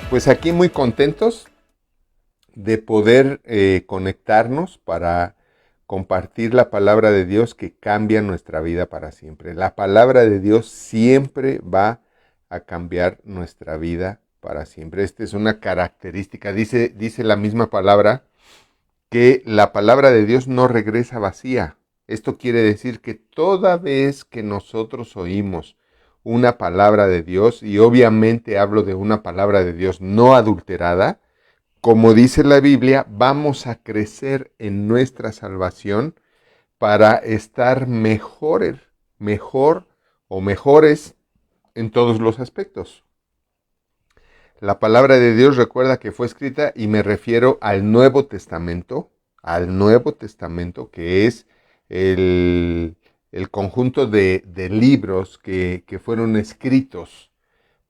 Pues aquí muy contentos de poder conectarnos para compartir la palabra de Dios que cambia nuestra vida para siempre. La palabra de Dios siempre va a cambiar nuestra vida para siempre. Esta es una característica. Dice la misma palabra que la palabra de Dios no regresa vacía. Esto quiere decir que toda vez que nosotros oímos una palabra de Dios, y obviamente hablo de una palabra de Dios no adulterada, como dice la Biblia, vamos a crecer en nuestra salvación para estar mejor o mejores en todos los aspectos. La palabra de Dios, recuerda que fue escrita, y me refiero al Nuevo Testamento, que es el conjunto de libros que fueron escritos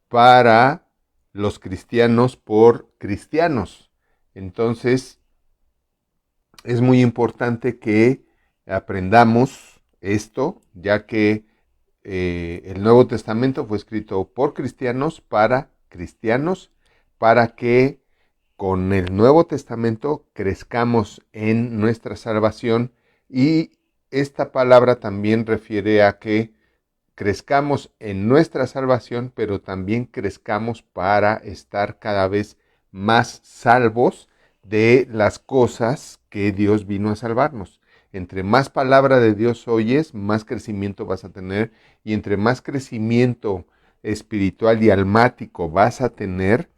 para los cristianos por cristianos. Entonces, es muy importante que aprendamos esto, ya que el Nuevo Testamento fue escrito por cristianos, para que con el Nuevo Testamento crezcamos en nuestra salvación, y esta palabra también refiere a que crezcamos en nuestra salvación, pero también crezcamos para estar cada vez más salvos de las cosas que Dios vino a salvarnos. Entre más palabra de Dios oyes, más crecimiento vas a tener, y entre más crecimiento espiritual y almático vas a tener,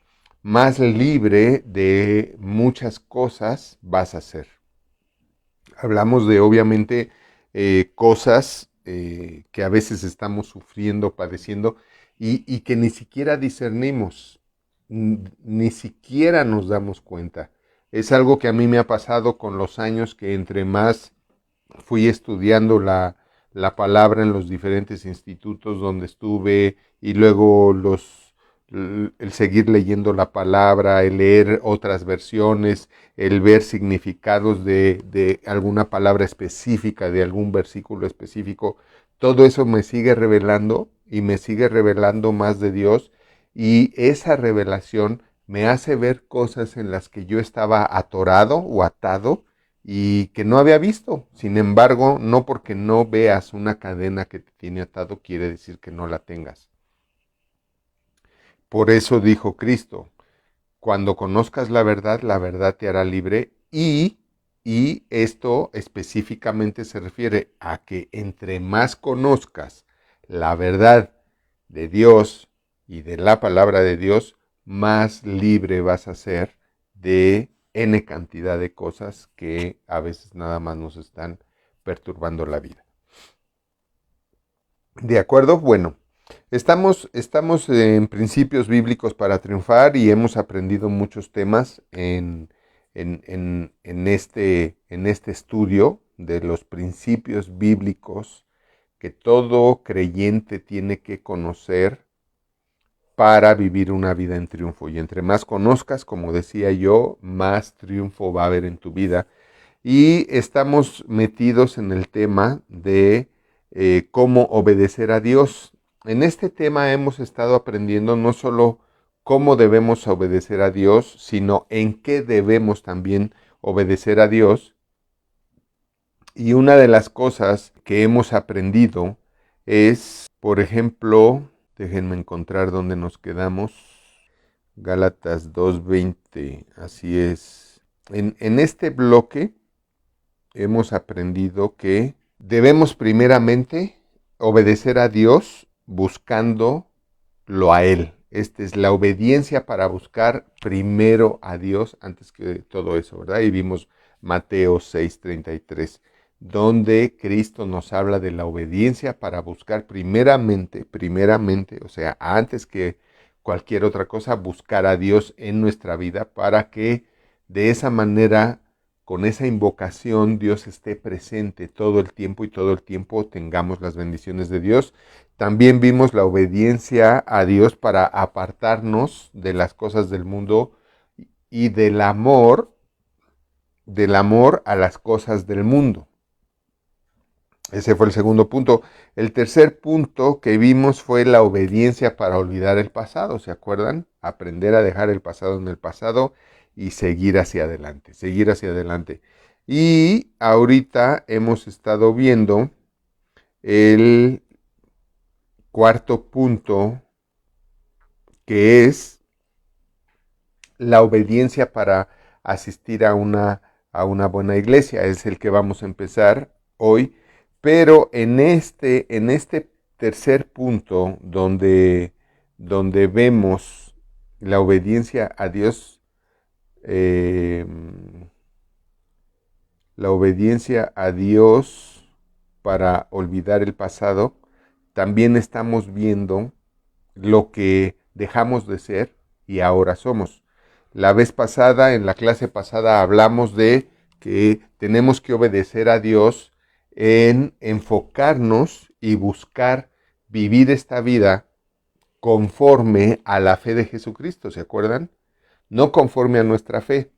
más libre de muchas cosas vas a ser. Hablamos de, obviamente, cosas que a veces estamos sufriendo, padeciendo, y que ni siquiera discernimos, ni siquiera nos damos cuenta. Es algo que a mí me ha pasado con los años, que entre más fui estudiando la palabra en los diferentes institutos donde estuve, y luego el seguir leyendo la palabra, el leer otras versiones, el ver significados de alguna palabra específica, de algún versículo específico, todo eso me sigue revelando y me sigue revelando más de Dios, y esa revelación me hace ver cosas en las que yo estaba atorado o atado y que no había visto. Sin embargo, no porque no veas una cadena que te tiene atado quiere decir que no la tengas. Por eso dijo Cristo: cuando conozcas la verdad te hará libre, y esto específicamente se refiere a que entre más conozcas la verdad de Dios y de la palabra de Dios, más libre vas a ser de N cantidad de cosas que a veces nada más nos están perturbando la vida. ¿De acuerdo? Bueno, estamos en principios bíblicos para triunfar, y hemos aprendido muchos temas en este estudio de los principios bíblicos que todo creyente tiene que conocer para vivir una vida en triunfo. Y entre más conozcas, como decía yo, más triunfo va a haber en tu vida. Y estamos metidos en el tema de cómo obedecer a Dios. En este tema hemos estado aprendiendo no solo cómo debemos obedecer a Dios, sino en qué debemos también obedecer a Dios. Y una de las cosas que hemos aprendido es, por ejemplo, déjenme encontrar dónde nos quedamos. Gálatas 2:20, así es. En este bloque hemos aprendido que debemos primeramente obedecer a Dios buscándolo a Él. Esta es la obediencia, para buscar primero a Dios antes que todo eso, ¿verdad? Y vimos Mateo 6:33, donde Cristo nos habla de la obediencia para buscar primeramente, o sea, antes que cualquier otra cosa, buscar a Dios en nuestra vida, para que de esa manera, con esa invocación, Dios esté presente todo el tiempo, y todo el tiempo tengamos las bendiciones de Dios. También vimos la obediencia a Dios para apartarnos de las cosas del mundo, y del amor a las cosas del mundo. Ese fue el segundo punto. El tercer punto que vimos fue la obediencia para olvidar el pasado, ¿se acuerdan? aprender a dejar el pasado en el pasado y seguir hacia adelante, seguir hacia adelante. Y ahorita hemos estado viendo el cuarto punto, que es la obediencia para asistir a una buena iglesia. Es el que vamos a empezar hoy. Pero en este tercer punto, donde vemos la obediencia a Dios, eh, la obediencia a Dios para olvidar el pasado, también estamos viendo lo que dejamos de ser y ahora somos. La vez pasada, en la clase pasada, hablamos de que tenemos que obedecer a Dios en enfocarnos y buscar vivir esta vida conforme a la fe de Jesucristo, ¿se acuerdan? No conforme a nuestra fe.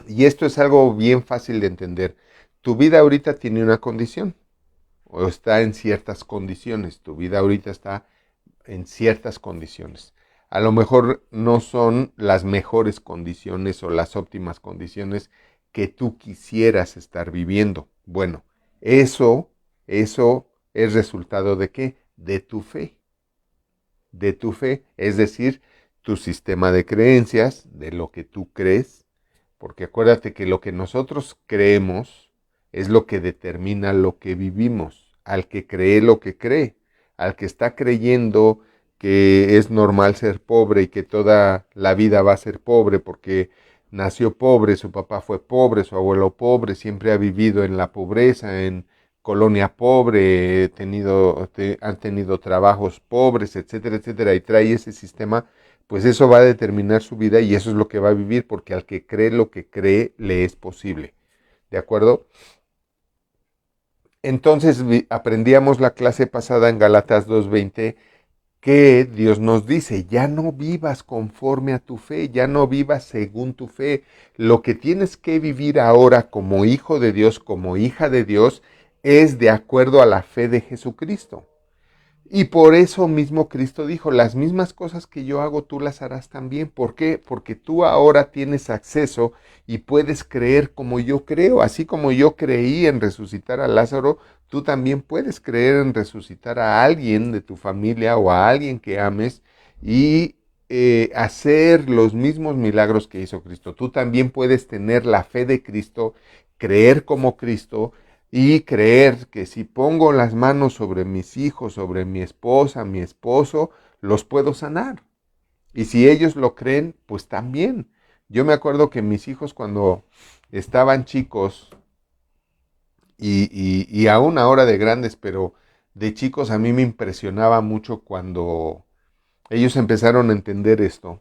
Y esto es algo bien fácil de entender. Tu vida ahorita tiene una condición, o está en ciertas condiciones. Tu vida ahorita está en ciertas condiciones. A lo mejor no son las mejores condiciones o las óptimas condiciones que tú quisieras estar viviendo. Bueno, eso es resultado de ¿qué? De tu fe. De tu fe, es decir, tu sistema de creencias, de lo que tú crees, porque acuérdate que lo que nosotros creemos es lo que determina lo que vivimos. Al que cree lo que cree, al que está creyendo que es normal ser pobre y que toda la vida va a ser pobre porque nació pobre, su papá fue pobre, su abuelo pobre, siempre ha vivido en la pobreza, en colonia pobre, han tenido trabajos pobres, etcétera, etcétera, y trae ese sistema, pues eso va a determinar su vida y eso es lo que va a vivir, porque al que cree lo que cree le es posible. ¿De acuerdo? Entonces aprendíamos la clase pasada en Gálatas 2:20 que Dios nos dice, ya no vivas conforme a tu fe, ya no vivas según tu fe. Lo que tienes que vivir ahora como hijo de Dios, como hija de Dios, es de acuerdo a la fe de Jesucristo. Y por eso mismo Cristo dijo, las mismas cosas que yo hago, tú las harás también. ¿Por qué? Porque tú ahora tienes acceso y puedes creer como yo creo. Así como yo creí en resucitar a Lázaro, tú también puedes creer en resucitar a alguien de tu familia o a alguien que ames y hacer los mismos milagros que hizo Cristo. Tú también puedes tener la fe de Cristo, creer como Cristo, y creer que si pongo las manos sobre mis hijos, sobre mi esposa, mi esposo, los puedo sanar. Y si ellos lo creen, pues también. Yo me acuerdo que mis hijos cuando estaban chicos y aún ahora de grandes, pero de chicos a mí me impresionaba mucho cuando ellos empezaron a entender esto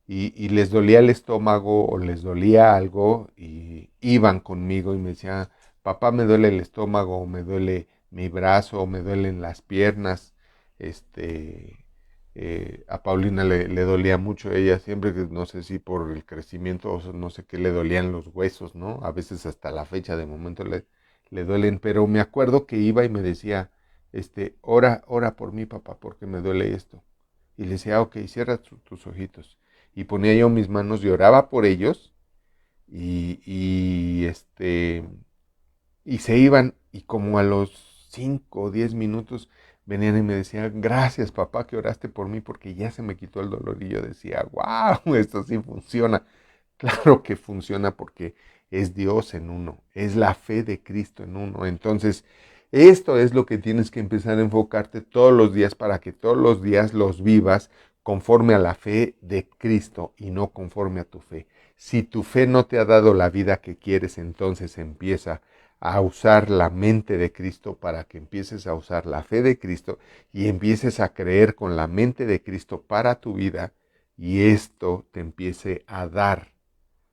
y les dolía el estómago o les dolía algo y iban conmigo y me decían, papá, me duele el estómago, o me duele mi brazo, o me duelen las piernas. A Paulina le dolía mucho, ella siempre, que no sé si por el crecimiento o no sé qué, le dolían los huesos, ¿no? A veces hasta la fecha de momento le duelen, pero me acuerdo que iba y me decía, ora por mí, papá, porque me duele esto. Y le decía, ok, cierra tus ojitos. Y ponía yo mis manos y oraba por ellos. Y se iban. Y como a los 5 o 10 minutos venían y me decían, gracias papá que oraste por mí porque ya se me quitó el dolor. Y yo decía, wow, esto sí funciona. Claro que funciona porque es Dios en uno, es la fe de Cristo en uno. Entonces, esto es lo que tienes que empezar a enfocarte todos los días para que todos los días los vivas conforme a la fe de Cristo y no conforme a tu fe. Si tu fe no te ha dado la vida que quieres, entonces empieza a usar la mente de Cristo para que empieces a usar la fe de Cristo y empieces a creer con la mente de Cristo para tu vida y esto te empiece a dar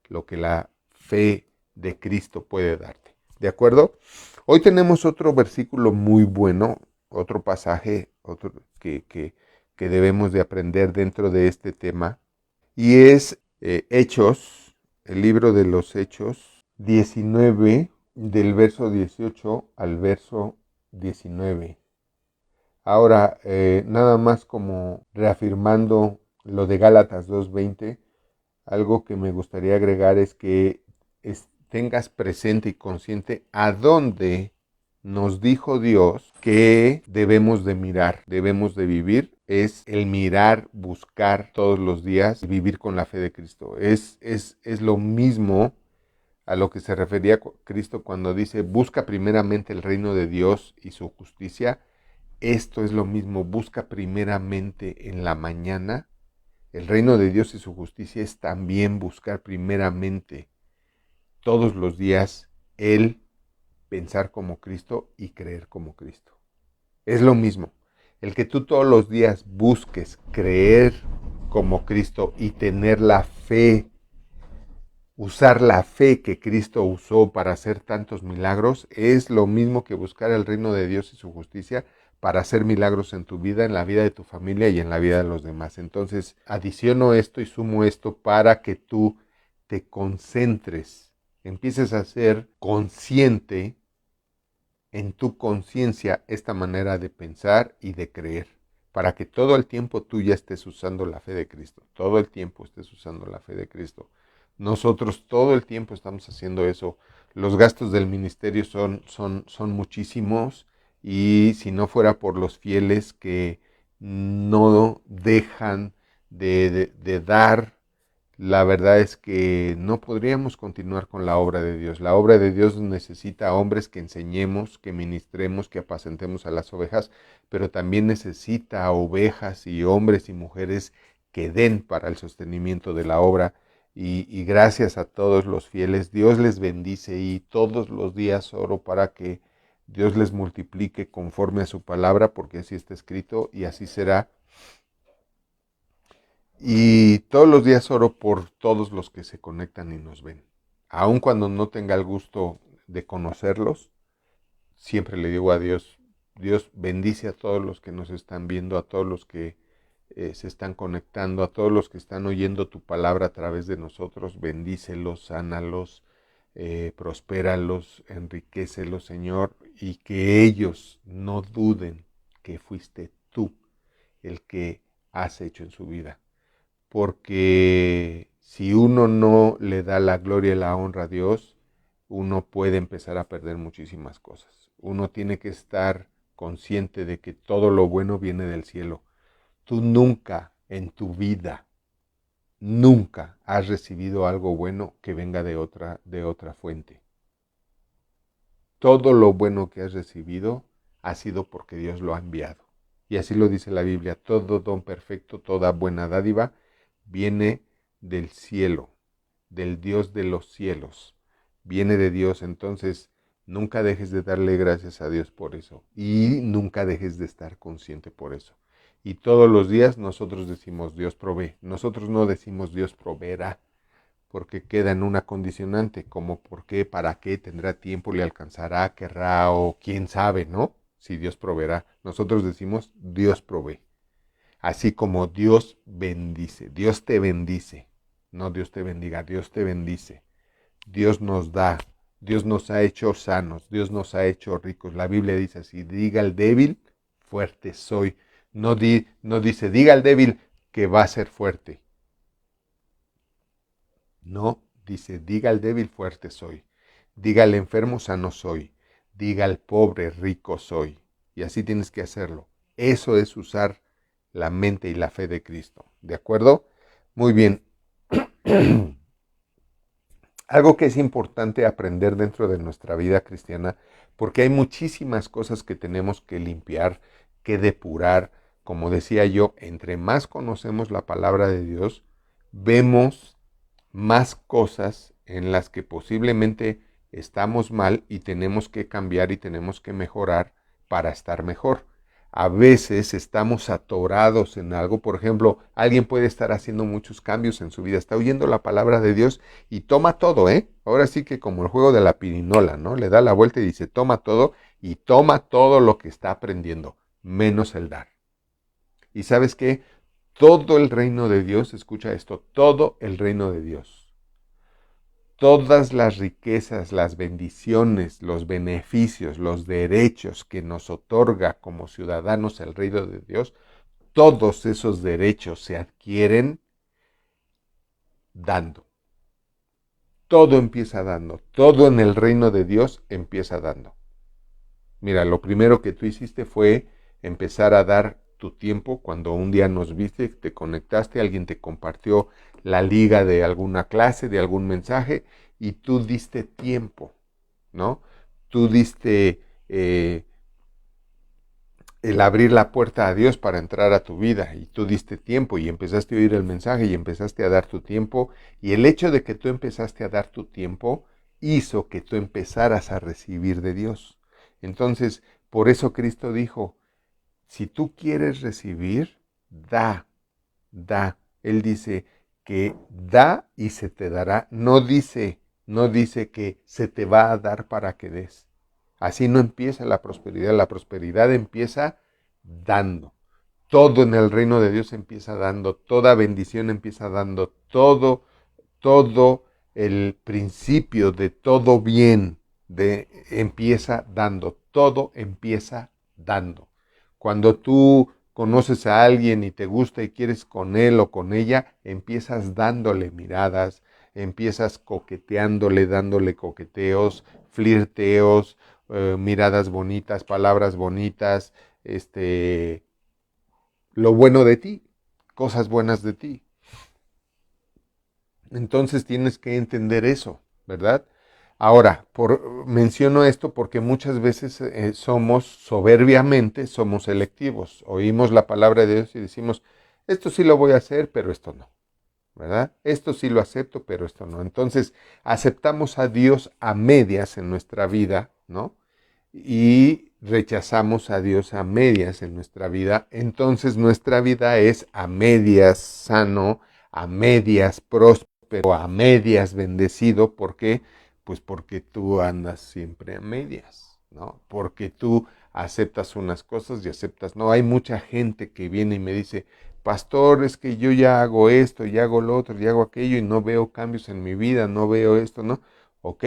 lo que la fe de Cristo puede darte. ¿De acuerdo? Hoy tenemos otro versículo muy bueno, otro pasaje que debemos de aprender dentro de este tema, y es Hechos, el libro de los Hechos 19, del verso 18 al verso 19. Ahora, nada más como reafirmando lo de Gálatas 2:20, algo que me gustaría agregar es que tengas presente y consciente a dónde nos dijo Dios que debemos de mirar, debemos de vivir. Es el mirar, buscar todos los días y vivir con la fe de Cristo. Es lo mismo a lo que se refería Cristo cuando dice, busca primeramente el reino de Dios y su justicia. Esto es lo mismo, busca primeramente en la mañana. El reino de Dios y su justicia es también buscar primeramente todos los días el pensar como Cristo y creer como Cristo. Es lo mismo. El que tú todos los días busques creer como Cristo y tener la fe, usar la fe que Cristo usó para hacer tantos milagros, es lo mismo que buscar el reino de Dios y su justicia para hacer milagros en tu vida, en la vida de tu familia y en la vida de los demás. Entonces, adiciono esto y sumo esto para que tú te concentres, empieces a ser consciente en tu conciencia esta manera de pensar y de creer, para que todo el tiempo tú ya estés usando la fe de Cristo, todo el tiempo estés usando la fe de Cristo. Nosotros todo el tiempo estamos haciendo eso. Los gastos del ministerio son muchísimos, y si no fuera por los fieles que no dejan de dar, la verdad es que no podríamos continuar con la obra de Dios. La obra de Dios necesita hombres que enseñemos, que ministremos, que apacentemos a las ovejas, pero también necesita ovejas y hombres y mujeres que den para el sostenimiento de la obra. Y gracias a todos los fieles, Dios les bendice, y todos los días oro para que Dios les multiplique conforme a su palabra, porque así está escrito y así será. Y todos los días oro por todos los que se conectan y nos ven. Aun cuando no tenga el gusto de conocerlos, siempre le digo a Dios, Dios bendice a todos los que nos están viendo, a todos los que se están conectando, a todos los que están oyendo tu palabra a través de nosotros. Bendícelos, sánalos, prospéralos, enriquecelos, Señor, y que ellos no duden que fuiste tú el que has hecho en su vida. Porque si uno no le da la gloria y la honra a Dios, uno puede empezar a perder muchísimas cosas. Uno tiene que estar consciente de que todo lo bueno viene del cielo. Tú nunca en tu vida, nunca has recibido algo bueno que venga de otra fuente. Todo lo bueno que has recibido ha sido porque Dios lo ha enviado. Y así lo dice la Biblia: todo don perfecto, toda buena dádiva viene del cielo, del Dios de los cielos. Viene de Dios. Entonces, nunca dejes de darle gracias a Dios por eso. Y nunca dejes de estar consciente por eso. Y todos los días nosotros decimos Dios provee. Nosotros no decimos Dios proveerá, porque queda en una condicionante, como por qué, para qué, tendrá tiempo, le alcanzará, querrá, o quién sabe, ¿no? Si Dios proveerá. Nosotros decimos Dios provee. Así como Dios bendice, Dios te bendice, no Dios te bendiga, Dios te bendice. Dios nos da, Dios nos ha hecho sanos, Dios nos ha hecho ricos. La Biblia dice así: diga al débil, fuerte soy. No dice, diga al débil que va a ser fuerte. No, dice, diga al débil, fuerte soy. Diga al enfermo, sano soy. Diga al pobre, rico soy. Y así tienes que hacerlo. Eso es usar la mente y la fe de Cristo. ¿De acuerdo? Muy bien. Algo que es importante aprender dentro de nuestra vida cristiana, porque hay muchísimas cosas que tenemos que limpiar, que depurar. Como decía yo, entre más conocemos la palabra de Dios, vemos más cosas en las que posiblemente estamos mal y tenemos que cambiar y tenemos que mejorar para estar mejor. A veces estamos atorados en algo. Por ejemplo, alguien puede estar haciendo muchos cambios en su vida, está oyendo la palabra de Dios y toma todo, ¿eh? Ahora sí que como el juego de la pirinola, ¿no? Le da la vuelta y dice, toma todo, y toma todo lo que está aprendiendo, menos el dar. ¿Y sabes qué? Todo el reino de Dios, escucha esto, todo el reino de Dios, todas las riquezas, las bendiciones, los beneficios, los derechos que nos otorga como ciudadanos el reino de Dios, todos esos derechos se adquieren dando. Todo empieza dando. Todo en el reino de Dios empieza dando. Mira, lo primero que tú hiciste fue empezar a dar tu tiempo. Cuando un día nos viste, te conectaste, alguien te compartió la liga de alguna clase, de algún mensaje, y tú diste tiempo, ¿no? Tú diste el abrir la puerta a Dios para entrar a tu vida, y tú diste tiempo y empezaste a oír el mensaje y empezaste a dar tu tiempo, y el hecho de que tú empezaste a dar tu tiempo hizo que tú empezaras a recibir de Dios. Entonces, por eso Cristo dijo, si tú quieres recibir, da, da. Él dice que da y se te dará. No dice que se te va a dar para que des. Así no empieza la prosperidad. La prosperidad empieza dando. Todo en el reino de Dios empieza dando. Toda bendición empieza dando. Todo el principio de todo bien empieza dando. Todo empieza dando. Cuando tú conoces a alguien y te gusta y quieres con él o con ella, empiezas dándole miradas, empiezas coqueteándole, dándole coqueteos, flirteos, miradas bonitas, palabras bonitas, lo bueno de ti, cosas buenas de ti. Entonces tienes que entender eso, ¿verdad? Ahora, menciono esto porque muchas veces soberbiamente somos selectivos. Oímos la palabra de Dios y decimos, esto sí lo voy a hacer, pero esto no, ¿verdad? Esto sí lo acepto, pero esto no. Entonces, aceptamos a Dios a medias en nuestra vida, ¿no? Y rechazamos a Dios a medias en nuestra vida. Entonces, nuestra vida es a medias sano, a medias próspero, a medias bendecido. ¿Por qué? Pues porque tú andas siempre a medias, ¿no? Porque tú aceptas unas cosas y aceptas, no, hay mucha gente que viene y me dice, pastor, es que yo ya hago esto, ya hago lo otro, ya hago aquello y no veo cambios en mi vida, no veo esto, ¿no? Ok,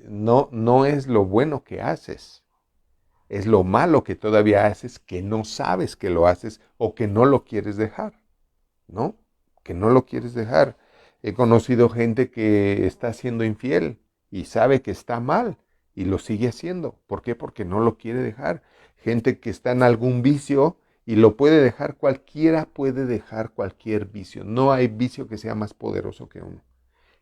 no es lo bueno que haces, es lo malo que todavía haces, que no sabes que lo haces o que no lo quieres dejar, ¿no? Que no lo quieres dejar. He conocido gente que está siendo infiel y sabe que está mal y lo sigue haciendo. ¿Por qué? Porque no lo quiere dejar. Gente que está en algún vicio y lo puede dejar, cualquiera puede dejar cualquier vicio. No hay vicio que sea más poderoso que uno.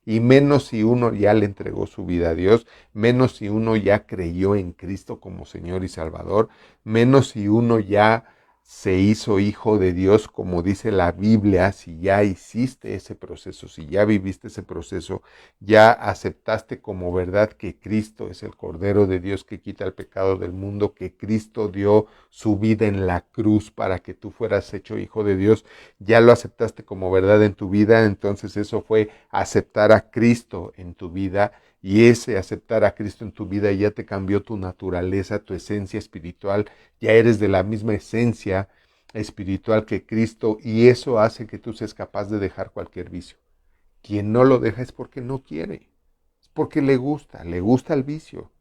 Y menos si uno ya le entregó su vida a Dios, menos si uno ya creyó en Cristo como Señor y Salvador, menos si uno ya se hizo hijo de Dios, como dice la Biblia. Si ya hiciste ese proceso, si ya viviste ese proceso, ya aceptaste como verdad que Cristo es el Cordero de Dios que quita el pecado del mundo, que Cristo dio su vida en la cruz para que tú fueras hecho hijo de Dios, ya lo aceptaste como verdad en tu vida. Entonces eso fue aceptar a Cristo en tu vida, y ese aceptar a Cristo en tu vida ya te cambió tu naturaleza, tu esencia espiritual, ya eres de la misma esencia espiritual que Cristo, y eso hace que tú seas capaz de dejar cualquier vicio. Quien no lo deja es porque no quiere, es porque le gusta el vicio,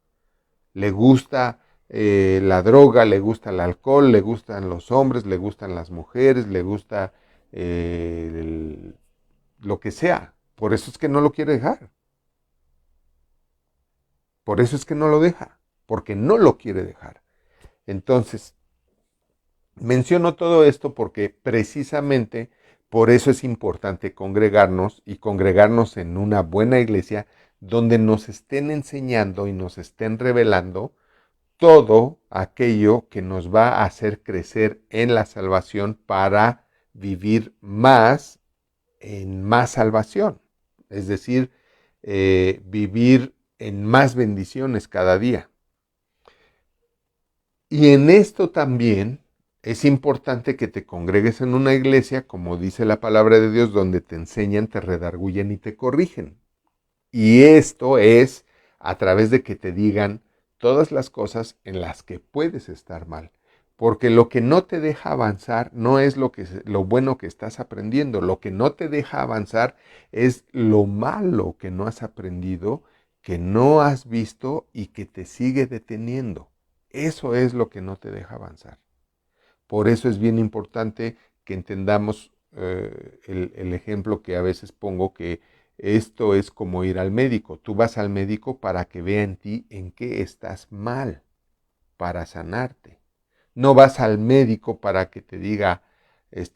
le gusta la droga, le gusta el alcohol, le gustan los hombres, le gustan las mujeres, le gusta lo que sea. Por eso es que no lo quiere dejar. Por eso es que no lo deja, porque no lo quiere dejar. Entonces, menciono todo esto porque precisamente por eso es importante congregarnos, y congregarnos en una buena iglesia donde nos estén enseñando y nos estén revelando todo aquello que nos va a hacer crecer en la salvación para vivir más en más salvación. Es decir, vivir en más bendiciones cada día. Y en esto también es importante que te congregues en una iglesia, como dice la palabra de Dios, donde te enseñan, te redarguyen y te corrigen. Y esto es a través de que te digan todas las cosas en las que puedes estar mal. Porque lo que no te deja avanzar no es lo bueno que estás aprendiendo. Lo que no te deja avanzar es lo malo que no has aprendido, que no has visto y que te sigue deteniendo. Eso es lo que no te deja avanzar. Por eso es bien importante que entendamos el ejemplo que a veces pongo, que esto es como ir al médico. Tú vas al médico para que vea en ti en qué estás mal, para sanarte. No vas al médico para que te diga,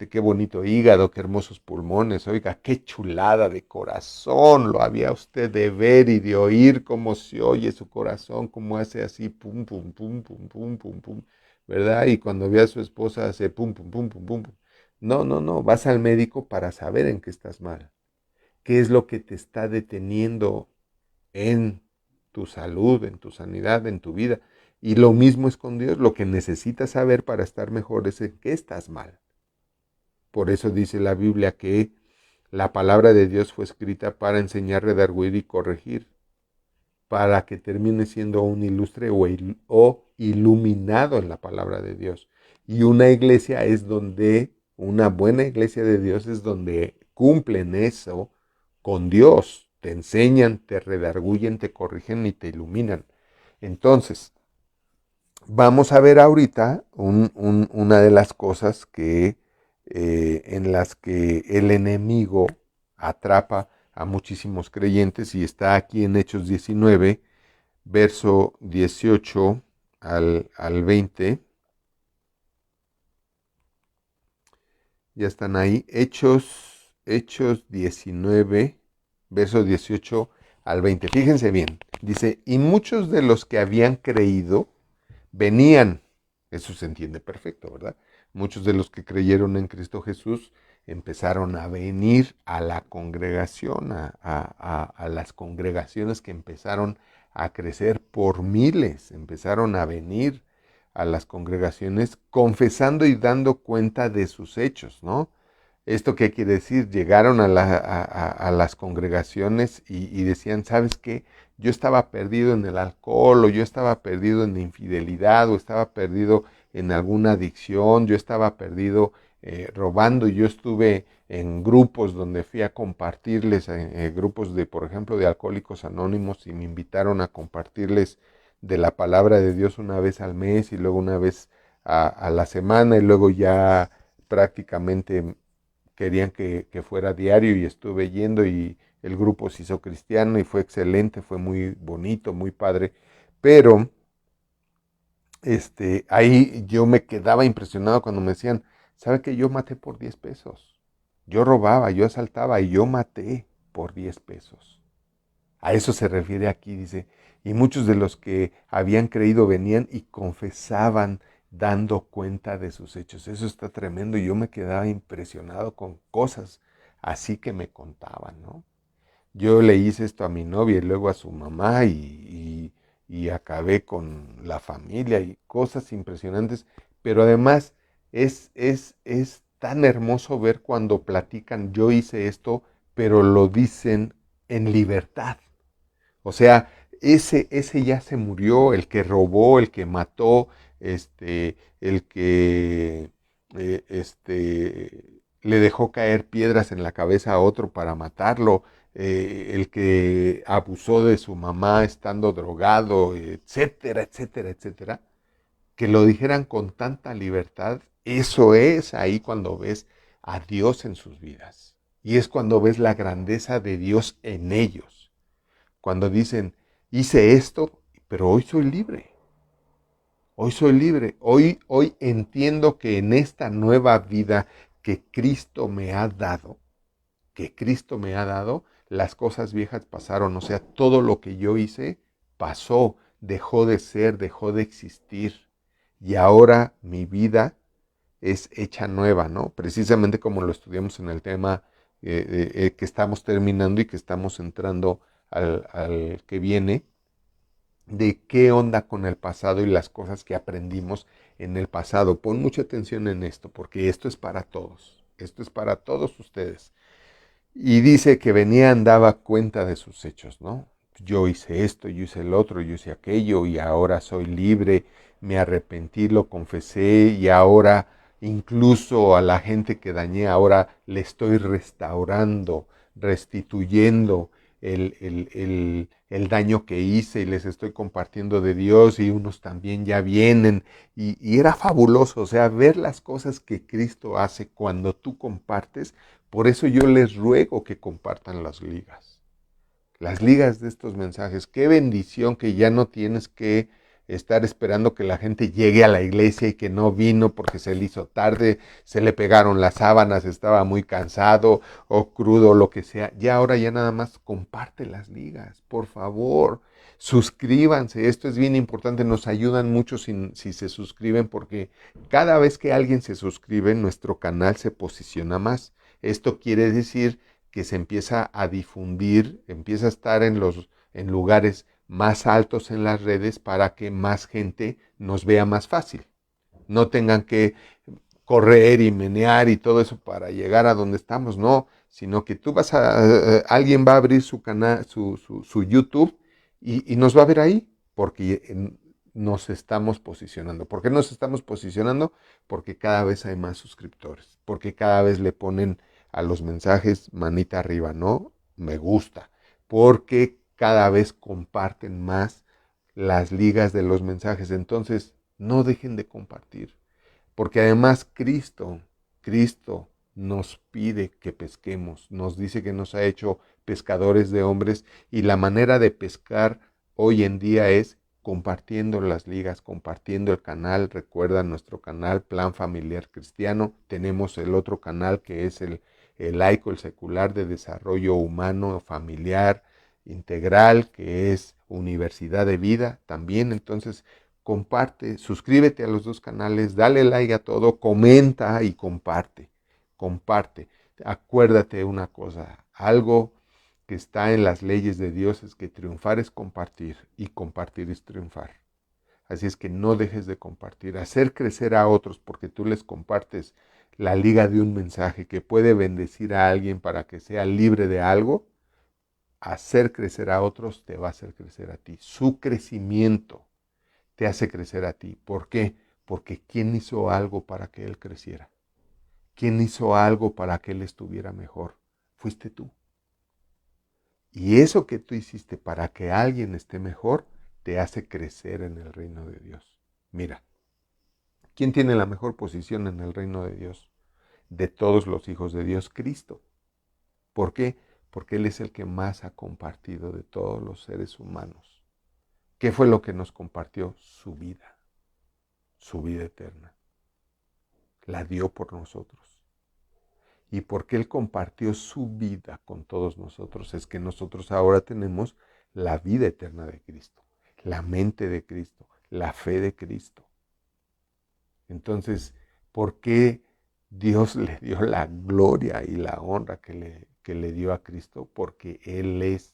qué bonito hígado, qué hermosos pulmones, oiga, qué chulada de corazón, lo había usted de ver y de oír cómo se oye su corazón, cómo hace así, pum, pum, pum, pum, pum, pum, pum, ¿verdad? Y cuando ve a su esposa hace pum, pum, pum, pum, pum, pum. No, no, no, vas al médico para saber en qué estás mal, qué es lo que te está deteniendo en tu salud, en tu sanidad, en tu vida. Y lo mismo es con Dios, lo que necesitas saber para estar mejor es en qué estás mal. Por eso dice la Biblia que la palabra de Dios fue escrita para enseñar, redarguir y corregir, para que termine siendo un ilustre o iluminado en la palabra de Dios. Y una iglesia es donde, una buena iglesia de Dios es donde cumplen eso con Dios. Te enseñan, te redarguyen, te corrigen y te iluminan. Entonces, vamos a ver ahorita una de las cosas que en las que el enemigo atrapa a muchísimos creyentes, y está aquí en Hechos 19, verso 18 al 20. Ya están ahí. Hechos 19, verso 18 al 20. Fíjense bien. Dice, y muchos de los que habían creído venían, eso se entiende perfecto, ¿verdad? Muchos de los que creyeron en Cristo Jesús empezaron a venir a la congregación, a las congregaciones que empezaron a crecer por miles, empezaron a venir a las congregaciones confesando y dando cuenta de sus hechos, ¿no? ¿Esto qué quiere decir? Llegaron a las congregaciones y decían, ¿sabes qué? Yo estaba perdido en el alcohol, o yo estaba perdido en la infidelidad, o estaba perdido en alguna adicción, yo estaba perdido robando, y yo estuve en grupos donde fui a compartirles, grupos de, por ejemplo, de Alcohólicos Anónimos, y me invitaron a compartirles de la palabra de Dios una vez al mes y luego una vez a la semana, y luego ya prácticamente querían que fuera diario, y estuve yendo, y el grupo se hizo cristiano y fue excelente, fue muy bonito, muy padre, pero ahí yo me quedaba impresionado cuando me decían, ¿sabe que yo maté por 10 pesos? Yo robaba, yo asaltaba y yo maté por 10 pesos. A eso se refiere aquí, dice, y muchos de los que habían creído venían y confesaban dando cuenta de sus hechos. Eso está tremendo, y yo me quedaba impresionado con cosas así que me contaban, ¿no? Yo le hice esto a mi novia y luego a su mamá, y acabé con la familia y cosas impresionantes, pero además es tan hermoso ver cuando platican, yo hice esto, pero lo dicen en libertad. O sea, ese ya se murió, el que robó, el que mató, el que le dejó caer piedras en la cabeza a otro para matarlo, el que abusó de su mamá estando drogado, etcétera, etcétera, etcétera, que lo dijeran con tanta libertad. Eso es ahí cuando ves a Dios en sus vidas. Y es cuando ves la grandeza de Dios en ellos. Cuando dicen, hice esto, pero hoy soy libre. Hoy soy libre. Hoy entiendo que en esta nueva vida que Cristo me ha dado, las cosas viejas pasaron. O sea, todo lo que yo hice pasó, dejó de ser, dejó de existir. Y ahora mi vida es hecha nueva, ¿no? Precisamente como lo estudiamos en el tema que estamos terminando y que estamos entrando al que viene, de qué onda con el pasado y las cosas que aprendimos en el pasado. Pon mucha atención en esto, porque esto es para todos. Esto es para todos ustedes. Y dice que venía, daba cuenta de sus hechos, ¿no? Yo hice esto, yo hice el otro, yo hice aquello, y ahora soy libre, me arrepentí, lo confesé, y ahora incluso a la gente que dañé, ahora le estoy restaurando, restituyendo, el daño que hice y les estoy compartiendo de Dios y unos también ya vienen. Y era fabuloso, o sea, ver las cosas que Cristo hace cuando tú compartes. Por eso yo les ruego que compartan las ligas de estos mensajes. Qué bendición que ya no tienes que estar esperando que la gente llegue a la iglesia y que no vino porque se le hizo tarde, se le pegaron las sábanas, estaba muy cansado o crudo, lo que sea. Ya ahora ya nada más comparte las ligas, por favor. Suscríbanse, esto es bien importante, nos ayudan mucho si se suscriben porque cada vez que alguien se suscribe, nuestro canal se posiciona más. Esto quiere decir que se empieza a difundir, empieza a estar en lugares más altos en las redes para que más gente nos vea más fácil. No tengan que correr y menear y todo eso para llegar a donde estamos, no, sino que tú alguien va a abrir su canal, su YouTube y nos va a ver ahí, porque nos estamos posicionando. ¿Por qué nos estamos posicionando? Porque cada vez hay más suscriptores, porque cada vez le ponen a los mensajes manita arriba, ¿no? Me gusta, porque cada vez comparten más las ligas de los mensajes. Entonces, no dejen de compartir, porque además Cristo nos pide que pesquemos, nos dice que nos ha hecho pescadores de hombres y la manera de pescar hoy en día es compartiendo las ligas, compartiendo el canal. Recuerda nuestro canal Plan Familiar Cristiano. Tenemos el otro canal que es el laico, el secular de desarrollo humano, familiar, integral, que es Universidad de Vida también. Entonces, comparte, suscríbete a los dos canales, dale like a todo, comenta y comparte, comparte. Acuérdate una cosa, algo que está en las leyes de Dios es que triunfar es compartir y compartir es triunfar. Así es que no dejes de compartir, hacer crecer a otros porque tú les compartes la liga de un mensaje que puede bendecir a alguien para que sea libre de algo. Hacer crecer a otros te va a hacer crecer a ti. Su crecimiento te hace crecer a ti. ¿Por qué? Porque ¿quién hizo algo para que él creciera? ¿Quién hizo algo para que él estuviera mejor? Fuiste tú. Y eso que tú hiciste para que alguien esté mejor, te hace crecer en el reino de Dios. Mira, ¿quién tiene la mejor posición en el reino de Dios? De todos los hijos de Dios, Cristo. ¿Por qué? Porque Él es el que más ha compartido de todos los seres humanos. ¿Qué fue lo que nos compartió? Su vida eterna. La dio por nosotros. Y porque Él compartió su vida con todos nosotros, es que nosotros ahora tenemos la vida eterna de Cristo, la mente de Cristo, la fe de Cristo. Entonces, ¿por qué Dios le dio la gloria y la honra que le dio a Cristo? Porque Él es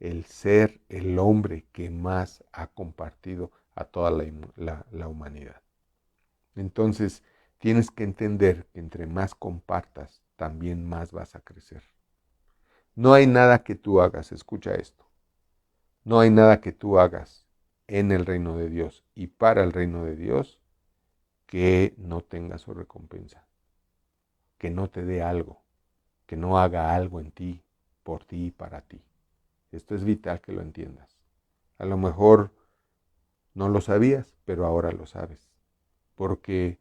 el ser, el hombre que más ha compartido a toda la humanidad. Entonces, tienes que entender que entre más compartas, también más vas a crecer. No hay nada que tú hagas, escucha esto, no hay nada que tú hagas en el reino de Dios y para el reino de Dios que no tenga su recompensa, que no te dé algo, que no haga algo en ti, por ti y para ti. Esto es vital que lo entiendas. A lo mejor no lo sabías, pero ahora lo sabes, porque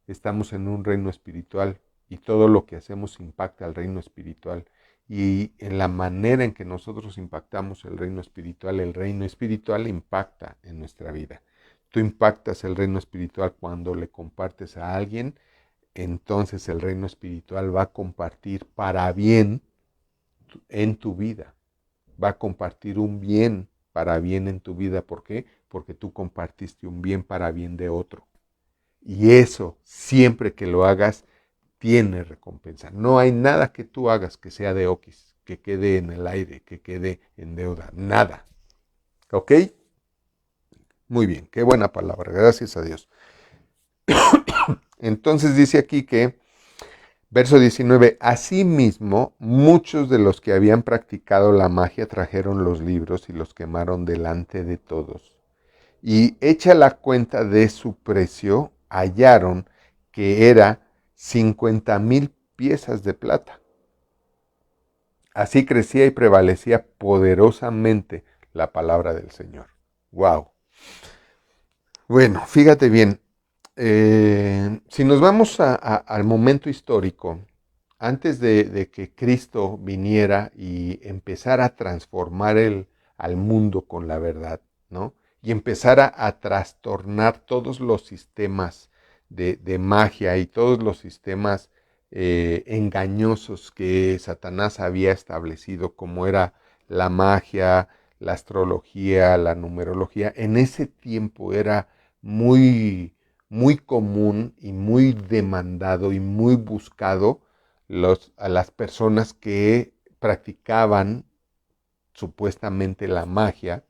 estamos en un reino espiritual y todo lo que hacemos impacta al reino espiritual. Y en la manera en que nosotros impactamos el reino espiritual impacta en nuestra vida. Tú impactas el reino espiritual cuando le compartes a alguien, entonces el reino espiritual va a compartir para bien en tu vida. Va a compartir un bien para bien en tu vida. ¿Por qué? Porque tú compartiste un bien para bien de otro. Y eso, siempre que lo hagas, tiene recompensa. No hay nada que tú hagas que sea de oquis, que quede en el aire, que quede en deuda. Nada. ¿Ok? Muy bien, qué buena palabra. Gracias a Dios. Entonces dice aquí que, verso 19, asimismo, muchos de los que habían practicado la magia trajeron los libros y los quemaron delante de todos. Y hecha la cuenta de su precio, hallaron que era 50,000 piezas de plata. Así crecía y prevalecía poderosamente la palabra del Señor. ¡Wow! Bueno, fíjate bien, si nos vamos al momento histórico, antes de que Cristo viniera y empezara a transformar al mundo con la verdad, ¿no? Y empezara a trastornar todos los sistemas de magia y todos los sistemas engañosos que Satanás había establecido, como era la magia, la astrología, la numerología. En ese tiempo era muy, muy común y muy demandado y muy buscado a las personas que practicaban supuestamente la magia,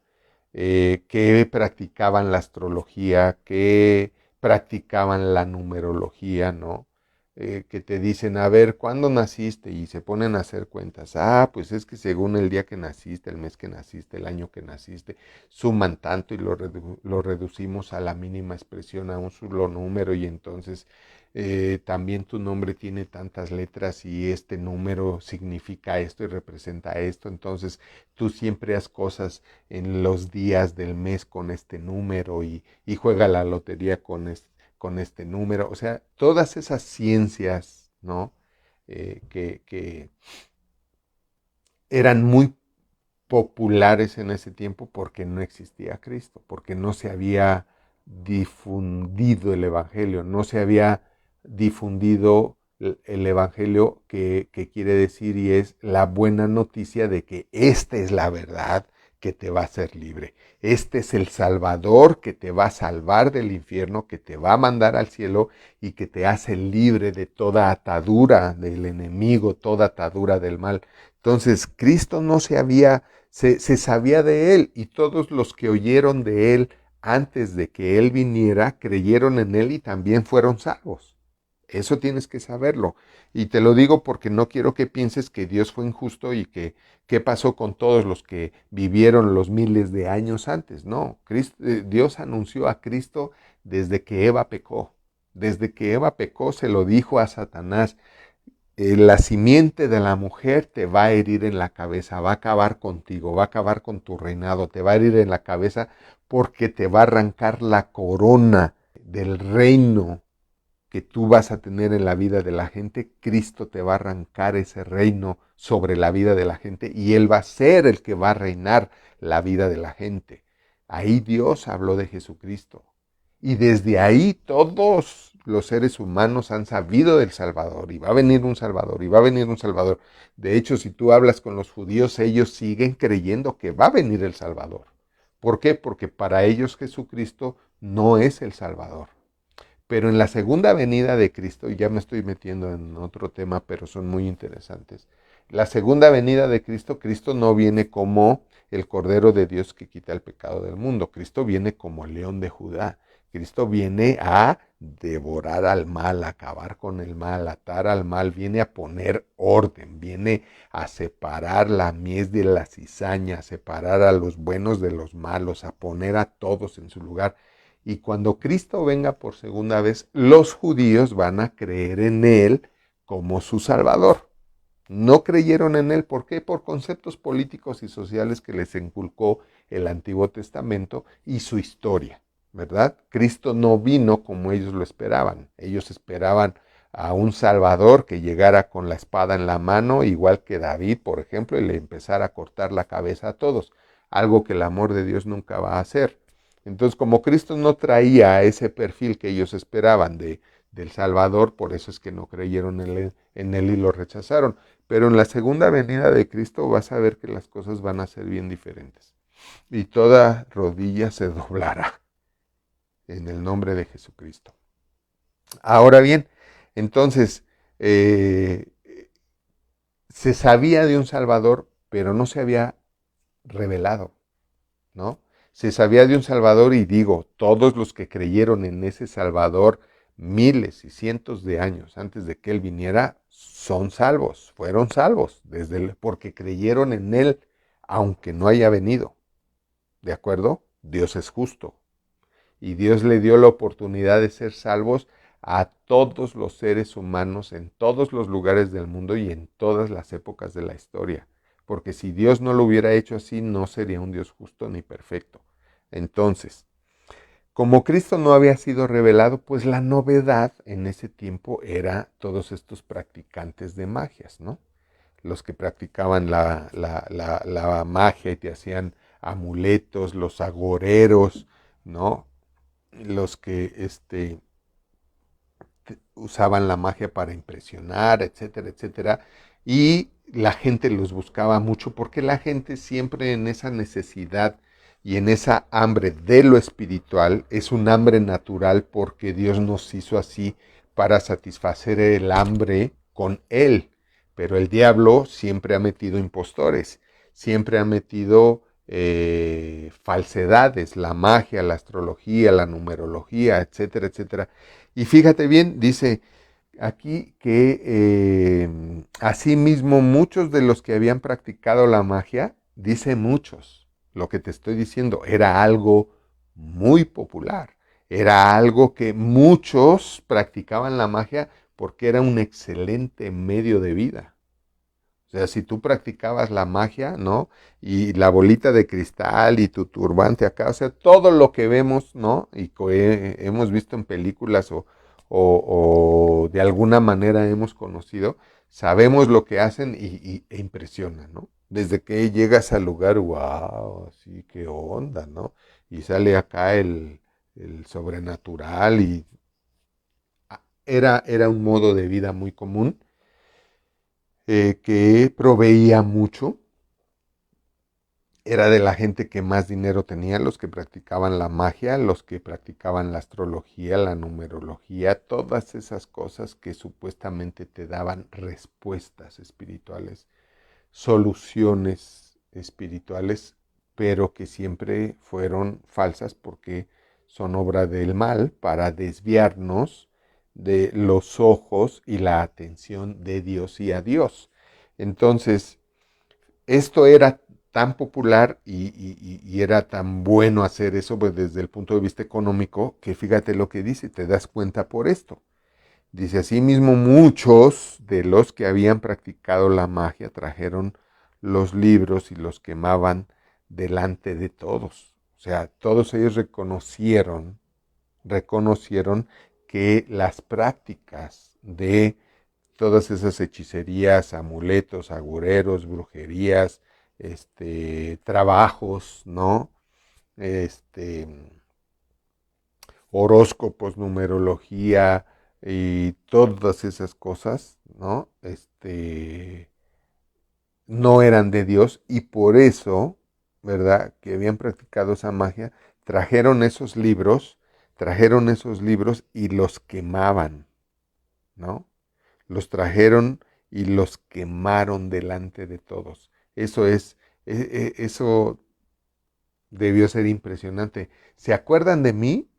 que practicaban la astrología, que practicaban la numerología, ¿no? Que te dicen, a ver, ¿cuándo naciste? Y se ponen a hacer cuentas. Ah, pues es que según el día que naciste, el mes que naciste, el año que naciste, suman tanto y lo reducimos a la mínima expresión, a un solo número, y entonces también tu nombre tiene tantas letras y este número significa esto y representa esto. Entonces tú siempre haz cosas en los días del mes con este número y juega la lotería con este número. O sea, todas esas ciencias, ¿no? Que eran muy populares en ese tiempo porque no existía Cristo, porque no se había difundido el Evangelio, no se había difundido el Evangelio que quiere decir y es la buena noticia de que esta es la verdad que te va a hacer libre. Este es el Salvador que te va a salvar del infierno, que te va a mandar al cielo y que te hace libre de toda atadura del enemigo, toda atadura del mal. Entonces, Cristo no se sabía de él y todos los que oyeron de él antes de que él viniera creyeron en él y también fueron salvos. Eso tienes que saberlo. Y te lo digo porque no quiero que pienses que Dios fue injusto y que qué pasó con todos los que vivieron los miles de años antes. No, Dios anunció a Cristo desde que Eva pecó. Desde que Eva pecó se lo dijo a Satanás. La simiente de la mujer te va a herir en la cabeza, va a acabar contigo, va a acabar con tu reinado, te va a herir en la cabeza porque te va a arrancar la corona del reino que tú vas a tener en la vida de la gente. Cristo te va a arrancar ese reino sobre la vida de la gente y Él va a ser el que va a reinar la vida de la gente. Ahí Dios habló de Jesucristo. Y desde ahí todos los seres humanos han sabido del Salvador y va a venir un Salvador y va a venir un Salvador. De hecho, si tú hablas con los judíos, ellos siguen creyendo que va a venir el Salvador. ¿Por qué? Porque para ellos Jesucristo no es el Salvador. Pero en la segunda venida de Cristo, y ya me estoy metiendo en otro tema, pero son muy interesantes. La segunda venida de Cristo, Cristo no viene como el Cordero de Dios que quita el pecado del mundo. Cristo viene como el León de Judá. Cristo viene a devorar al mal, a acabar con el mal, a atar al mal, viene a poner orden, viene a separar la mies de la cizaña, a separar a los buenos de los malos, a poner a todos en su lugar. Y cuando Cristo venga por segunda vez, los judíos van a creer en Él como su Salvador. No creyeron en Él, ¿por qué? Por conceptos políticos y sociales que les inculcó el Antiguo Testamento y su historia, ¿verdad? Cristo no vino como ellos lo esperaban. Ellos esperaban a un Salvador que llegara con la espada en la mano, igual que David, por ejemplo, y le empezara a cortar la cabeza a todos, algo que el amor de Dios nunca va a hacer. Entonces, como Cristo no traía ese perfil que ellos esperaban del Salvador, por eso es que no creyeron en él y lo rechazaron. Pero en la segunda venida de Cristo vas a ver que las cosas van a ser bien diferentes. Y toda rodilla se doblará en el nombre de Jesucristo. Ahora bien, entonces, se sabía de un Salvador, pero no se había revelado, ¿no? Se sabía de un Salvador y digo, todos los que creyeron en ese Salvador miles y cientos de años antes de que Él viniera, son salvos, fueron salvos, porque creyeron en Él, aunque no haya venido. ¿De acuerdo? Dios es justo. Y Dios le dio la oportunidad de ser salvos a todos los seres humanos en todos los lugares del mundo y en todas las épocas de la historia. porque si Dios no lo hubiera hecho así, no sería un Dios justo ni perfecto. Entonces, como Cristo no había sido revelado, pues la novedad en ese tiempo era todos estos practicantes de magias, ¿no? Los que practicaban la magia y te hacían amuletos, los agoreros, ¿no? Los que usaban la magia para impresionar, etcétera, etcétera. Y la gente los buscaba mucho porque la gente siempre en esa necesidad y en esa hambre de lo espiritual es un hambre natural porque Dios nos hizo así para satisfacer el hambre con Él. Pero el diablo siempre ha metido impostores, siempre ha metido falsedades, la magia, la astrología, la numerología, etcétera, etcétera. Y fíjate bien, dice aquí que asimismo muchos de los que habían practicado la magia, dice muchos, lo que te estoy diciendo, era algo muy popular, era algo que muchos practicaban la magia porque era un excelente medio de vida. O sea, si tú practicabas la magia, ¿no? Y la bolita de cristal y tu turbante acá, o sea, todo lo que vemos, ¿no? Y que hemos visto en películas o de alguna manera hemos conocido, sabemos lo que hacen e impresiona, ¿no? Desde que llegas al lugar, wow, sí, qué onda, ¿no? Y sale acá el sobrenatural y era un modo de vida muy común que proveía mucho, era de la gente que más dinero tenía, los que practicaban la magia, los que practicaban la astrología, la numerología, todas esas cosas que supuestamente te daban respuestas espirituales, soluciones espirituales, pero que siempre fueron falsas porque son obra del mal para desviarnos de los ojos y la atención de Dios y a Dios. Entonces, esto era tan popular y era tan bueno hacer eso pues, desde el punto de vista económico que fíjate lo que dice, te das cuenta por esto. Dice, asimismo, muchos de los que habían practicado la magia trajeron los libros y los quemaban delante de todos. O sea, todos ellos reconocieron que las prácticas de todas esas hechicerías, amuletos, agureros, brujerías, trabajos, ¿no? Este, horóscopos, numerología y todas esas cosas, ¿no? No eran de Dios y por eso, ¿verdad? Que habían practicado esa magia, trajeron esos libros y los quemaban, ¿no? Los trajeron y los quemaron delante de todos. Eso debió ser impresionante. ¿Se acuerdan de mí?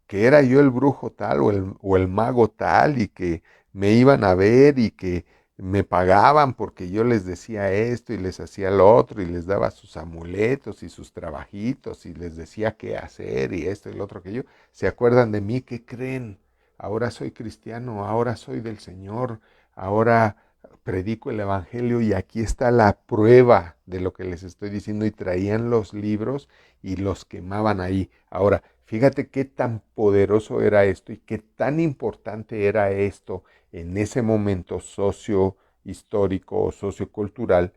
Que era yo el brujo tal o el mago tal y que me iban a ver y que me pagaban porque yo les decía esto y les hacía lo otro y les daba sus amuletos y sus trabajitos y les decía qué hacer y esto y lo otro que yo. ¿Se acuerdan de mí? ¿Qué creen? Ahora soy cristiano, ahora soy del Señor, ahora predico el Evangelio y aquí está la prueba de lo que les estoy diciendo y traían los libros y los quemaban ahí. Ahora, fíjate qué tan poderoso era esto y qué tan importante era esto en ese momento socio-histórico o sociocultural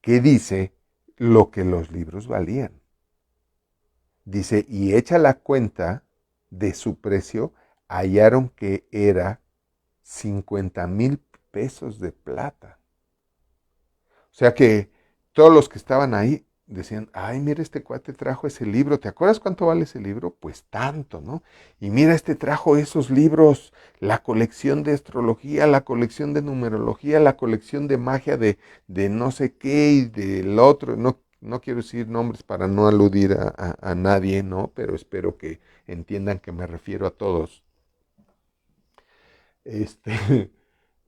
que dice lo que los libros valían. Dice, y hecha la cuenta de su precio, hallaron que era 50,000 pesos de plata. O sea que todos los que estaban ahí decían, ay, mira, este cuate trajo ese libro, ¿te acuerdas cuánto vale ese libro? Pues tanto, ¿no? Y mira, trajo esos libros, la colección de astrología, la colección de numerología, la colección de magia de no sé qué y del otro, no quiero decir nombres para no aludir a nadie, ¿no? Pero espero que entiendan que me refiero a todos. Este,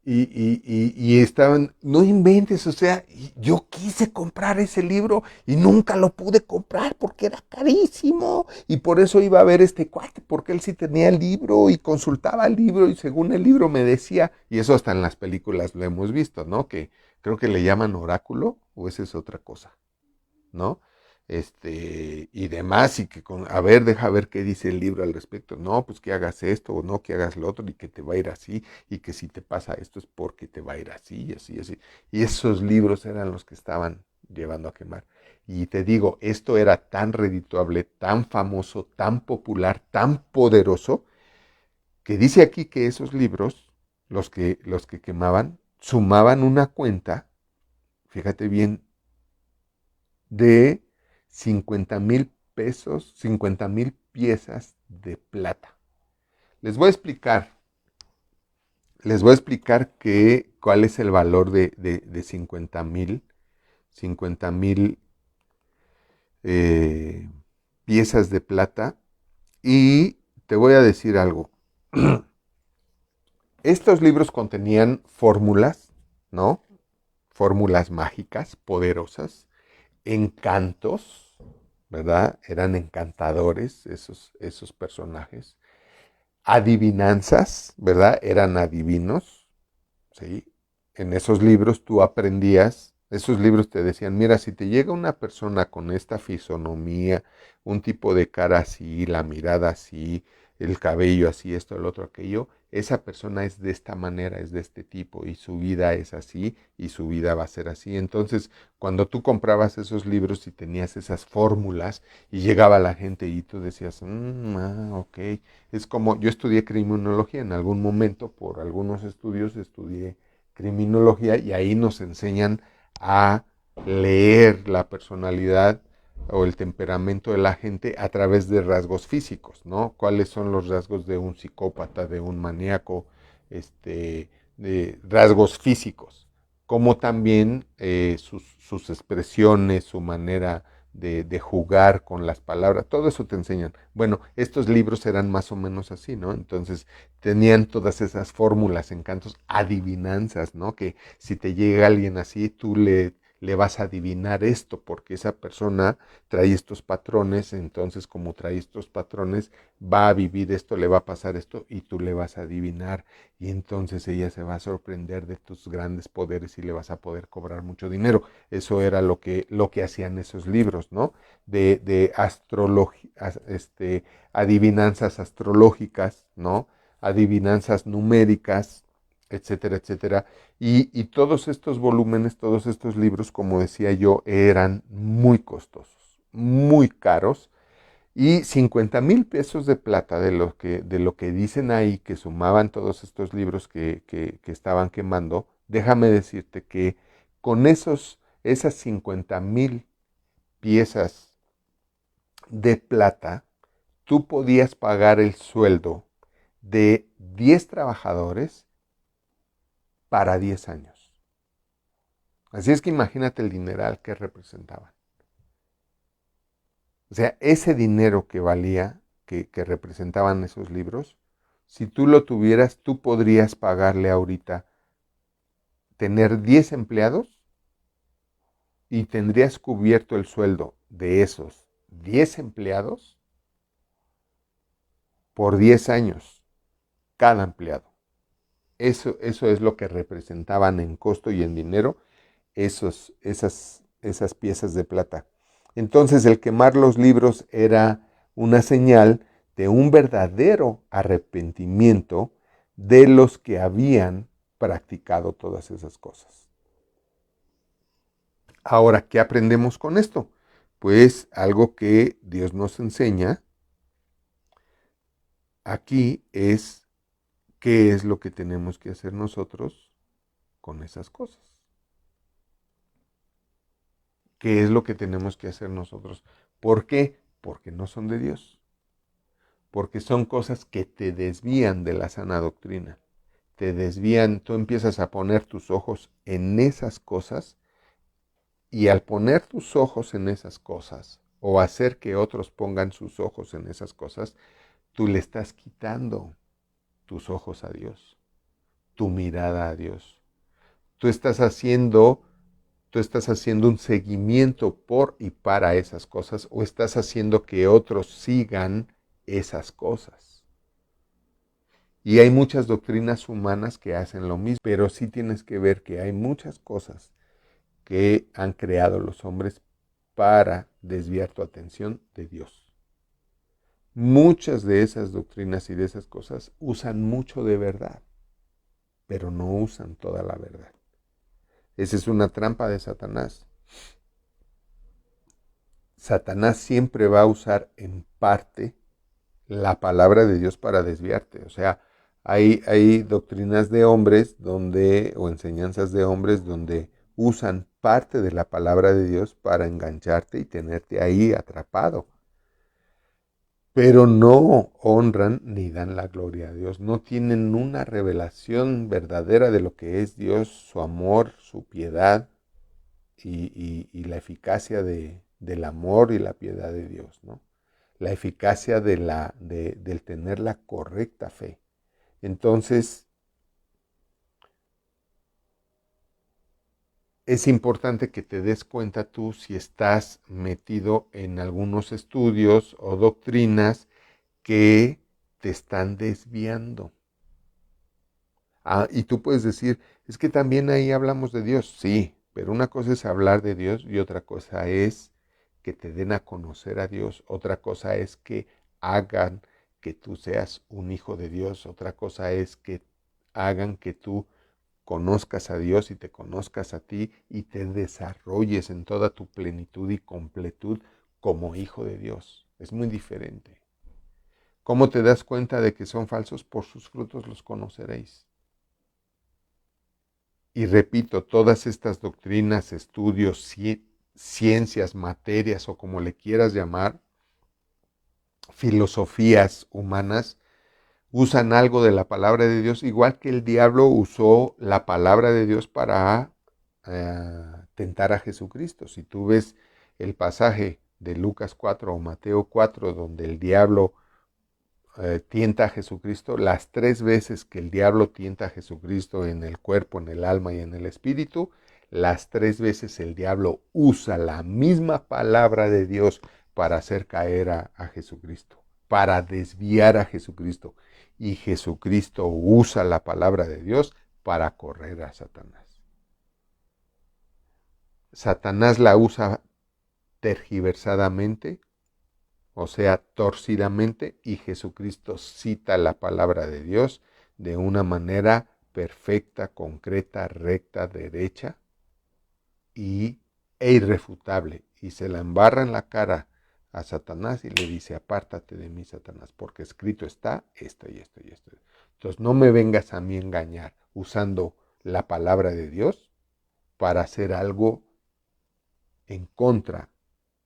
y estaban, no inventes, o sea, yo quise comprar ese libro y nunca lo pude comprar porque era carísimo. Y por eso iba a ver este cuate, porque él sí tenía el libro y consultaba el libro y según el libro me decía, y eso hasta en las películas lo hemos visto, ¿no? Que creo que le llaman oráculo, o esa es otra cosa, ¿no? Y demás, y que a ver, deja ver qué dice el libro al respecto. No, pues que hagas esto, o no, que hagas lo otro, y que te va a ir así, y que si te pasa esto es porque te va a ir así, y así, así. Y esos libros eran los que estaban llevando a quemar. Y te digo, esto era tan redituable, tan famoso, tan popular, tan poderoso, que dice aquí que esos libros, los que quemaban, sumaban una cuenta, fíjate bien, de 50,000 pesos, 50,000 piezas de plata. Les voy a explicar, cuál es el valor de 50,000 eh, piezas de plata. Y te voy a decir algo. Estos libros contenían fórmulas, ¿no? Fórmulas mágicas, poderosas, encantos, ¿verdad? Eran encantadores esos personajes. Adivinanzas, ¿verdad? Eran adivinos, ¿sí? En esos libros tú aprendías, esos libros te decían, mira, si te llega una persona con esta fisonomía, un tipo de cara así, la mirada así, el cabello así, esto, el otro, aquello, esa persona es de esta manera, es de este tipo, y su vida es así, y su vida va a ser así. Entonces, cuando tú comprabas esos libros y tenías esas fórmulas, y llegaba la gente y tú decías, ok, es como, yo estudié criminología en algún momento, por algunos estudios estudié criminología, y ahí nos enseñan a leer la personalidad o el temperamento de la gente a través de rasgos físicos, ¿no? ¿Cuáles son los rasgos de un psicópata, de un maníaco, de rasgos físicos? Como también sus expresiones, su manera de jugar con las palabras, todo eso te enseñan. Bueno, estos libros eran más o menos así, ¿no? Entonces tenían todas esas fórmulas, encantos, adivinanzas, ¿no? Que si te llega alguien así, tú le vas a adivinar esto, porque esa persona trae estos patrones, entonces como trae estos patrones, va a vivir esto, le va a pasar esto, y tú le vas a adivinar, y entonces ella se va a sorprender de tus grandes poderes y le vas a poder cobrar mucho dinero. Eso era lo que hacían esos libros, ¿no? De astrología, adivinanzas astrológicas, ¿no? Adivinanzas numéricas, etcétera, etcétera. Y todos estos volúmenes, todos estos libros, como decía yo, eran muy costosos, muy caros. Y 50,000 pesos de plata, de lo que dicen ahí, que sumaban todos estos libros que estaban quemando, déjame decirte que con esas 50,000 piezas de plata, tú podías pagar el sueldo de 10 trabajadores para 10 años. Así es que imagínate el dineral que representaban. O sea, ese dinero que valía, que representaban esos libros, si tú lo tuvieras, tú podrías pagarle ahorita, tener 10 empleados, y tendrías cubierto el sueldo de esos 10 empleados por 10 años, cada empleado. Eso es lo que representaban en costo y en dinero esas piezas de plata. Entonces el quemar los libros era una señal de un verdadero arrepentimiento de los que habían practicado todas esas cosas. Ahora, ¿qué aprendemos con esto? Pues algo que Dios nos enseña aquí es qué es lo que tenemos que hacer nosotros con esas cosas. ¿Qué es lo que tenemos que hacer nosotros? ¿Por qué? Porque no son de Dios. Porque son cosas que te desvían de la sana doctrina. Te desvían, tú empiezas a poner tus ojos en esas cosas, y al poner tus ojos en esas cosas o hacer que otros pongan sus ojos en esas cosas, tú le estás quitando tus ojos a Dios, tu mirada a Dios. Tú estás haciendo tú estás haciendo un seguimiento por y para esas cosas, o estás haciendo que otros sigan esas cosas. Y hay muchas doctrinas humanas que hacen lo mismo, pero sí tienes que ver que hay muchas cosas que han creado los hombres para desviar tu atención de Dios. Muchas de esas doctrinas y de esas cosas usan mucho de verdad, pero no usan toda la verdad. Esa es una trampa de Satanás. Satanás siempre va a usar en parte la palabra de Dios para desviarte. O sea, hay doctrinas de hombres o enseñanzas de hombres donde usan parte de la palabra de Dios para engancharte y tenerte ahí atrapado. Pero no honran ni dan la gloria a Dios. No tienen una revelación verdadera de lo que es Dios, su amor, su piedad y la eficacia del amor y la piedad de Dios, ¿no? La eficacia del tener la correcta fe. Entonces, es importante que te des cuenta tú si estás metido en algunos estudios o doctrinas que te están desviando. Y tú puedes decir, es que también ahí hablamos de Dios. Sí, pero una cosa es hablar de Dios y otra cosa es que te den a conocer a Dios. Otra cosa es que hagan que tú seas un hijo de Dios. Otra cosa es que hagan que tú conozcas a Dios y te conozcas a ti y te desarrolles en toda tu plenitud y completud como hijo de Dios. Es muy diferente. ¿Cómo te das cuenta de que son falsos? Por sus frutos los conoceréis. Y repito, todas estas doctrinas, estudios, ciencias, materias o como le quieras llamar, filosofías humanas, usan algo de la palabra de Dios, igual que el diablo usó la palabra de Dios para tentar a Jesucristo. Si tú ves el pasaje de Lucas 4 o Mateo 4, donde el diablo tienta a Jesucristo, las 3 veces que el diablo tienta a Jesucristo en el cuerpo, en el alma y en el espíritu, las 3 veces el diablo usa la misma palabra de Dios para hacer caer a Jesucristo, para desviar a Jesucristo. Y Jesucristo usa la palabra de Dios para correr a Satanás. Satanás la usa tergiversadamente, o sea, torcidamente, y Jesucristo cita la palabra de Dios de una manera perfecta, concreta, recta, derecha e irrefutable. Y se la embarra en la cara a Satanás y le dice, apártate de mí, Satanás, porque escrito está esto y esto y esto. Entonces no me vengas a mí a engañar usando la palabra de Dios para hacer algo en contra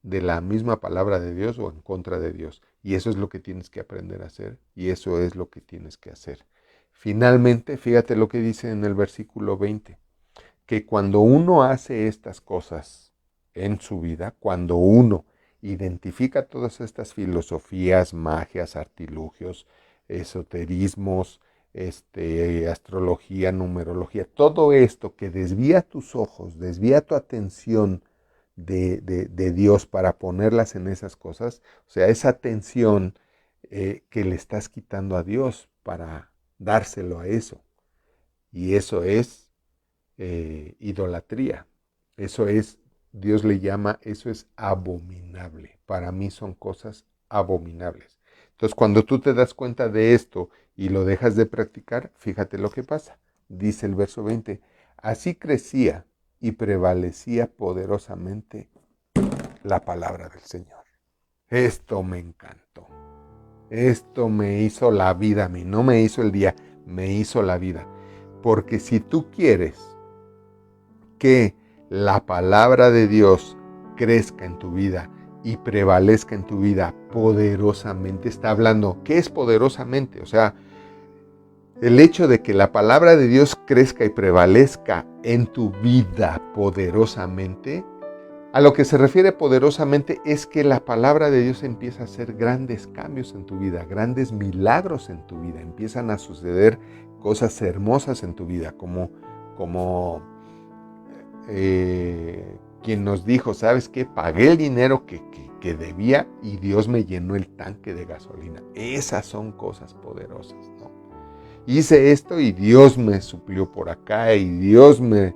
de la misma palabra de Dios o en contra de Dios. Y eso es lo que tienes que aprender a hacer y eso es lo que tienes que hacer. Finalmente, fíjate lo que dice en el versículo 20, que cuando uno hace estas cosas en su vida, cuando uno identifica todas estas filosofías, magias, artilugios, esoterismos, astrología, numerología, todo esto que desvía tus ojos, desvía tu atención de Dios para ponerlas en esas cosas, o sea, esa atención que le estás quitando a Dios para dárselo a eso. Y eso es idolatría. Eso es, Dios le llama, eso es abominable. Para mí son cosas abominables. Entonces, cuando tú te das cuenta de esto y lo dejas de practicar, fíjate lo que pasa. Dice el verso 20, así crecía y prevalecía poderosamente la palabra del Señor. Esto me encantó. Esto me hizo la vida a mí. No me hizo el día, me hizo la vida. Porque si tú quieres que la palabra de Dios crezca en tu vida y prevalezca en tu vida poderosamente, está hablando, ¿qué es poderosamente? O sea, el hecho de que la palabra de Dios crezca y prevalezca en tu vida poderosamente, a lo que se refiere poderosamente es que la palabra de Dios empieza a hacer grandes cambios en tu vida, grandes milagros en tu vida, empiezan a suceder cosas hermosas en tu vida, como quien nos dijo, ¿sabes qué? Pagué el dinero que debía y Dios me llenó el tanque de gasolina. Esas son cosas poderosas, ¿no? hice esto y Dios me suplió por acá y Dios me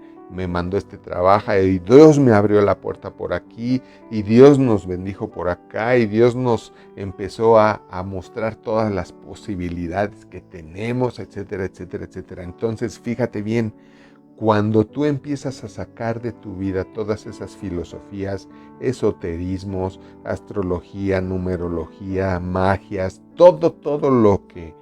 mandó este trabajo y Dios me abrió la puerta por aquí y Dios nos bendijo por acá y Dios nos empezó a mostrar todas las posibilidades que tenemos, etcétera, etcétera, etcétera. Entonces, fíjate bien, cuando tú empiezas a sacar de tu vida todas esas filosofías, esoterismos, astrología, numerología, magias, todo lo que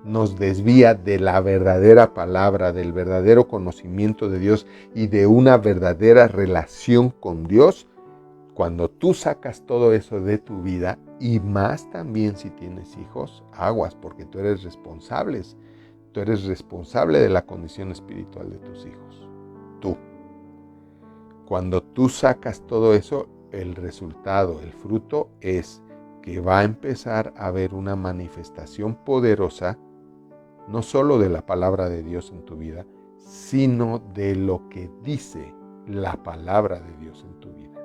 nos desvía de la verdadera palabra, del verdadero conocimiento de Dios y de una verdadera relación con Dios, cuando tú sacas todo eso de tu vida, y más también si tienes hijos, aguas, porque tú eres responsable de la condición espiritual de tus hijos. Tú. Cuando tú sacas todo eso, el resultado, el fruto es que va a empezar a haber una manifestación poderosa, no solo de la palabra de Dios en tu vida, sino de lo que dice la palabra de Dios en tu vida.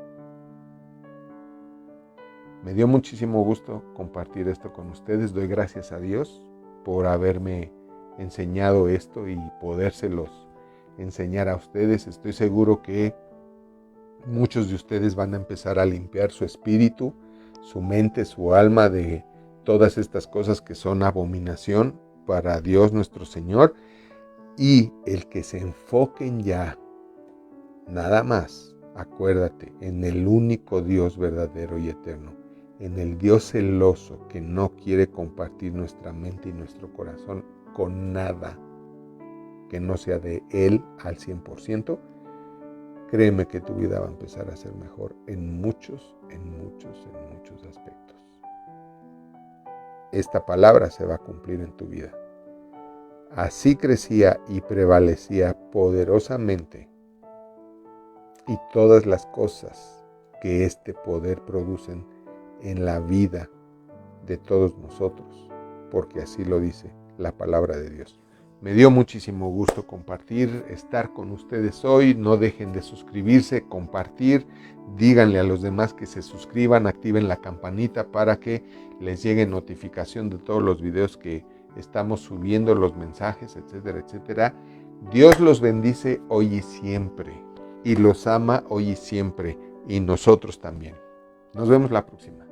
Me dio muchísimo gusto compartir esto con ustedes. Doy gracias a Dios por haberme enseñado esto y podérselos enseñar a ustedes. Estoy seguro que muchos de ustedes van a empezar a limpiar su espíritu, su mente, su alma de todas estas cosas que son abominación para Dios nuestro Señor, y el que se enfoquen ya, nada más, acuérdate, en el único Dios verdadero y eterno, en el Dios celoso que no quiere compartir nuestra mente y nuestro corazón con nada que no sea de Él al 100%, créeme que tu vida va a empezar a ser mejor en muchos aspectos. Esta palabra se va a cumplir en tu vida. Así crecía y prevalecía poderosamente, y todas las cosas que este poder producen en la vida de todos nosotros, porque así lo dice la palabra de Dios. Me dio muchísimo gusto compartir, estar con ustedes hoy. No dejen de suscribirse, compartir, díganle a los demás que se suscriban, activen la campanita para que les llegue notificación de todos los videos que estamos subiendo, los mensajes, etcétera, etcétera. Dios los bendice hoy y siempre, y los ama hoy y siempre, y nosotros también. Nos vemos la próxima.